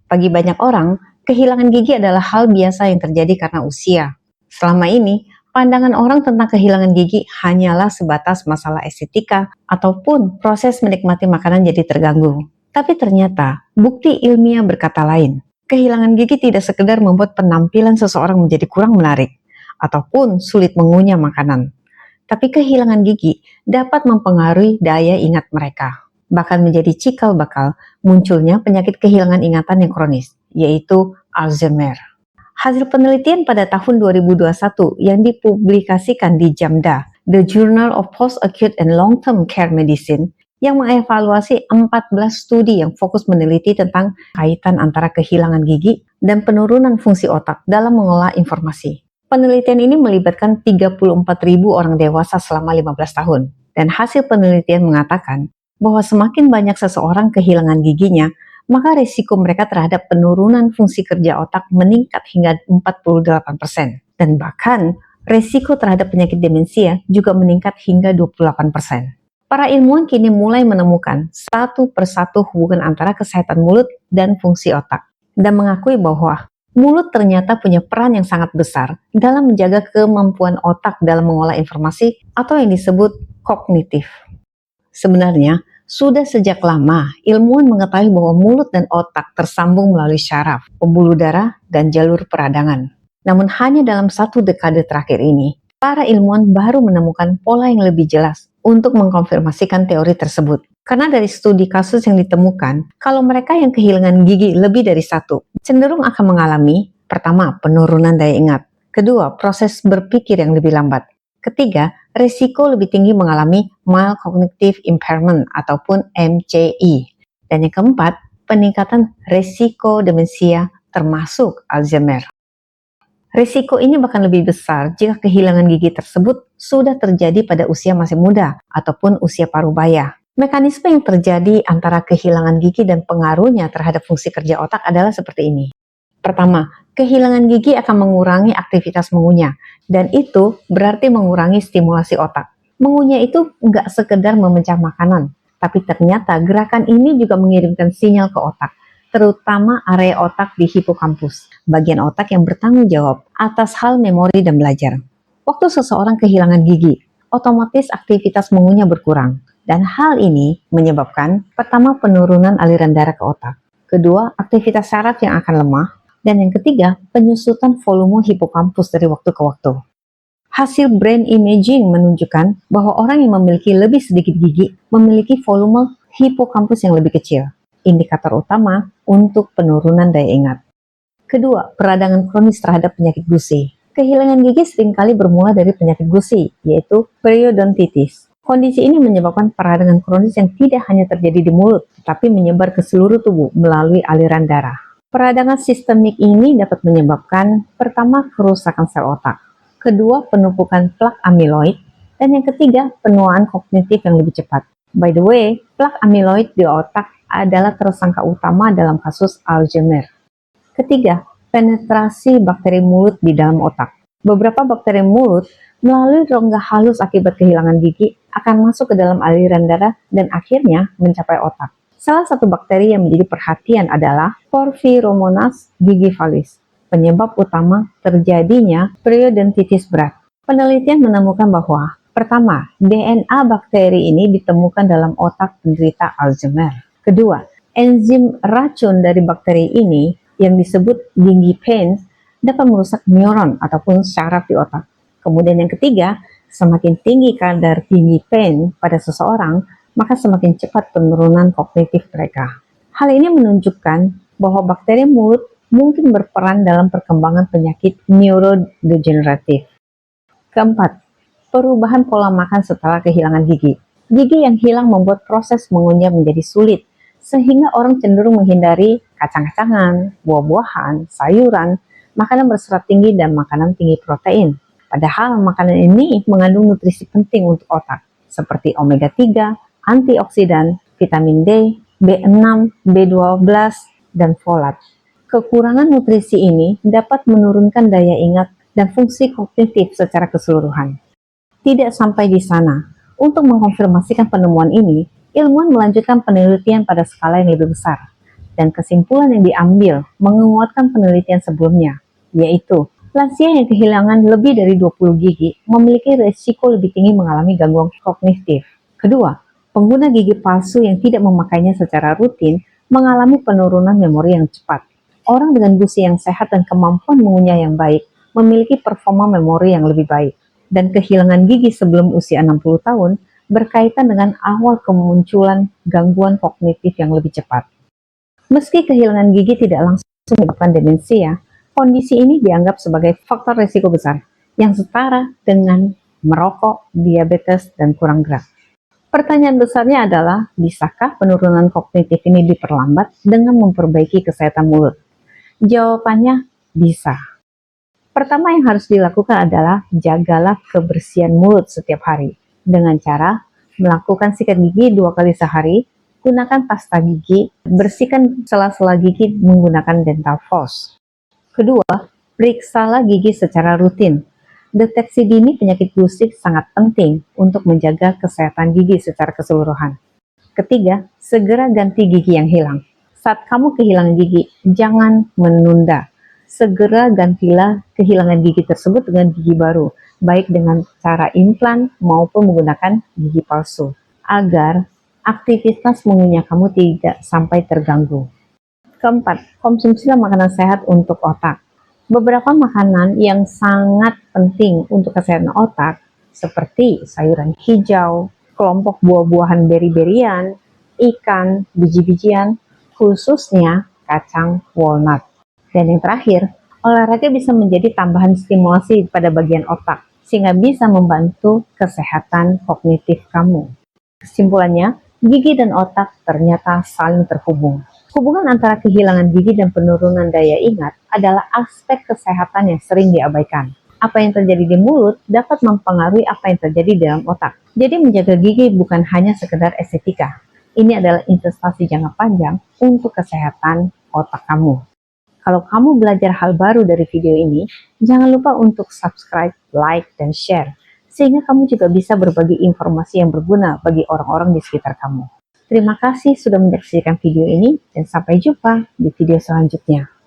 Bagi banyak orang, kehilangan gigi adalah hal biasa yang terjadi karena usia. Selama ini, pandangan orang tentang kehilangan gigi hanyalah sebatas masalah estetika ataupun proses menikmati makanan jadi terganggu. Tapi ternyata, bukti ilmiah berkata lain. Kehilangan gigi tidak sekedar membuat penampilan seseorang menjadi kurang menarik ataupun sulit mengunyah makanan. Tapi kehilangan gigi dapat mempengaruhi daya ingat mereka, bahkan menjadi cikal bakal munculnya penyakit kehilangan ingatan yang kronis, yaitu Alzheimer. Hasil penelitian pada tahun 2021 yang dipublikasikan di JAMDA, The Journal of Post-Acute and Long-Term Care Medicine, yang mengevaluasi 14 studi yang fokus meneliti tentang kaitan antara kehilangan gigi dan penurunan fungsi otak dalam mengolah informasi. Penelitian ini melibatkan 34.000 orang dewasa selama 15 tahun, dan hasil penelitian mengatakan bahwa semakin banyak seseorang kehilangan giginya, maka risiko mereka terhadap penurunan fungsi kerja otak meningkat hingga 48%. Dan bahkan, risiko terhadap penyakit demensia juga meningkat hingga 28%. Para ilmuwan kini mulai menemukan satu persatu hubungan antara kesehatan mulut dan fungsi otak, dan mengakui bahwa mulut ternyata punya peran yang sangat besar dalam menjaga kemampuan otak dalam mengolah informasi atau yang disebut kognitif. Sebenarnya, sudah sejak lama, ilmuwan mengetahui bahwa mulut dan otak tersambung melalui syaraf, pembuluh darah, dan jalur peradangan. Namun hanya dalam 1 dekade terakhir ini, para ilmuwan baru menemukan pola yang lebih jelas untuk mengkonfirmasikan teori tersebut. Karena dari studi kasus yang ditemukan, kalau mereka yang kehilangan gigi lebih dari 1, cenderung akan mengalami, pertama, penurunan daya ingat, kedua, proses berpikir yang lebih lambat, ketiga, risiko lebih tinggi mengalami mild cognitive impairment ataupun MCI. Dan yang keempat, peningkatan risiko demensia termasuk Alzheimer. Risiko ini bahkan lebih besar jika kehilangan gigi tersebut sudah terjadi pada usia masih muda ataupun usia parubaya. Mekanisme yang terjadi antara kehilangan gigi dan pengaruhnya terhadap fungsi kerja otak adalah seperti ini. Pertama, kehilangan gigi akan mengurangi aktivitas mengunyah, dan itu berarti mengurangi stimulasi otak. Mengunyah itu nggak sekedar memecah makanan, tapi ternyata gerakan ini juga mengirimkan sinyal ke otak, terutama area otak di hipokampus, bagian otak yang bertanggung jawab atas hal memori dan belajar. Waktu seseorang kehilangan gigi, otomatis aktivitas mengunyah berkurang, dan hal ini menyebabkan pertama penurunan aliran darah ke otak, kedua aktivitas saraf yang akan lemah, dan yang ketiga, penyusutan volume hipokampus dari waktu ke waktu. Hasil brain imaging menunjukkan bahwa orang yang memiliki lebih sedikit gigi memiliki volume hipokampus yang lebih kecil, indikator utama untuk penurunan daya ingat. Kedua, peradangan kronis terhadap penyakit gusi. Kehilangan gigi seringkali bermula dari penyakit gusi, yaitu periodontitis. Kondisi ini menyebabkan peradangan kronis yang tidak hanya terjadi di mulut, tetapi menyebar ke seluruh tubuh melalui aliran darah. Peradangan sistemik ini dapat menyebabkan, pertama, kerusakan sel otak, kedua, penumpukan plak amiloid, dan yang ketiga, penuaan kognitif yang lebih cepat. By the way, plak amiloid di otak adalah tersangka utama dalam kasus Alzheimer. Ketiga, penetrasi bakteri mulut di dalam otak. Beberapa bakteri mulut melalui rongga halus akibat kehilangan gigi akan masuk ke dalam aliran darah dan akhirnya mencapai otak. Salah satu bakteri yang menjadi perhatian adalah Porphyromonas gigivalis, penyebab utama terjadinya periodontitis berat. Penelitian menemukan bahwa, pertama, DNA bakteri ini ditemukan dalam otak penderita Alzheimer. Kedua, enzim racun dari bakteri ini yang disebut gingipain dapat merusak neuron ataupun saraf di otak. Kemudian yang ketiga, semakin tinggi kadar gingipain pada seseorang, maka semakin cepat penurunan kognitif mereka. Hal ini menunjukkan bahwa bakteri mulut mungkin berperan dalam perkembangan penyakit neurodegeneratif. Keempat, perubahan pola makan setelah kehilangan gigi. Gigi yang hilang membuat proses mengunyah menjadi sulit, sehingga orang cenderung menghindari kacang-kacangan, buah-buahan, sayuran, makanan berserat tinggi, dan makanan tinggi protein. Padahal makanan ini mengandung nutrisi penting untuk otak, seperti omega 3, antioksidan, vitamin D, B6, B12, dan folat. Kekurangan nutrisi ini dapat menurunkan daya ingat dan fungsi kognitif secara keseluruhan. Tidak sampai di sana, untuk mengkonfirmasikan penemuan ini, ilmuwan melanjutkan penelitian pada skala yang lebih besar. dan kesimpulan yang diambil menguatkan penelitian sebelumnya, yaitu lansia yang kehilangan lebih dari 20 gigi memiliki risiko lebih tinggi mengalami gangguan kognitif. Kedua, pengguna gigi palsu yang tidak memakainya secara rutin mengalami penurunan memori yang cepat. Orang dengan gusi yang sehat dan kemampuan mengunyah yang baik memiliki performa memori yang lebih baik. Dan kehilangan gigi sebelum usia 60 tahun berkaitan dengan awal kemunculan gangguan kognitif yang lebih cepat. Meski kehilangan gigi tidak langsung menyebabkan demensia, kondisi ini dianggap sebagai faktor risiko besar yang setara dengan merokok, diabetes, dan kurang gerak. Pertanyaan besarnya adalah, bisakah penurunan kognitif ini diperlambat dengan memperbaiki kesehatan mulut? Jawabannya, bisa. Pertama yang harus dilakukan adalah jagalah kebersihan mulut setiap hari dengan cara melakukan sikat gigi 2 kali sehari, gunakan pasta gigi, bersihkan sela-sela gigi menggunakan dental floss. Kedua, periksalah gigi secara rutin. Deteksi dini penyakit gusi sangat penting untuk menjaga kesehatan gigi secara keseluruhan. Ketiga, segera ganti gigi yang hilang. Saat kamu kehilangan gigi, jangan menunda. Segera gantilah kehilangan gigi tersebut dengan gigi baru, baik dengan cara implan maupun menggunakan gigi palsu, agar aktivitas mengunyah kamu tidak sampai terganggu. Keempat, konsumsilah makanan sehat untuk otak. Beberapa makanan yang sangat penting untuk kesehatan otak, seperti sayuran hijau, kelompok buah-buahan beri-berian, ikan, biji-bijian, khususnya kacang walnut. Dan yang terakhir, olahraga bisa menjadi tambahan stimulasi pada bagian otak, sehingga bisa membantu kesehatan kognitif kamu. Kesimpulannya, gigi dan otak ternyata saling terhubung. Hubungan antara kehilangan gigi dan penurunan daya ingat adalah aspek kesehatan yang sering diabaikan. Apa yang terjadi di mulut dapat mempengaruhi apa yang terjadi di dalam otak. Jadi menjaga gigi bukan hanya sekedar estetika. Ini adalah investasi jangka panjang untuk kesehatan otak kamu. Kalau kamu belajar hal baru dari video ini, jangan lupa untuk subscribe, like, dan share, sehingga kamu juga bisa berbagi informasi yang berguna bagi orang-orang di sekitar kamu. Terima kasih sudah menyaksikan video ini, dan sampai jumpa di video selanjutnya.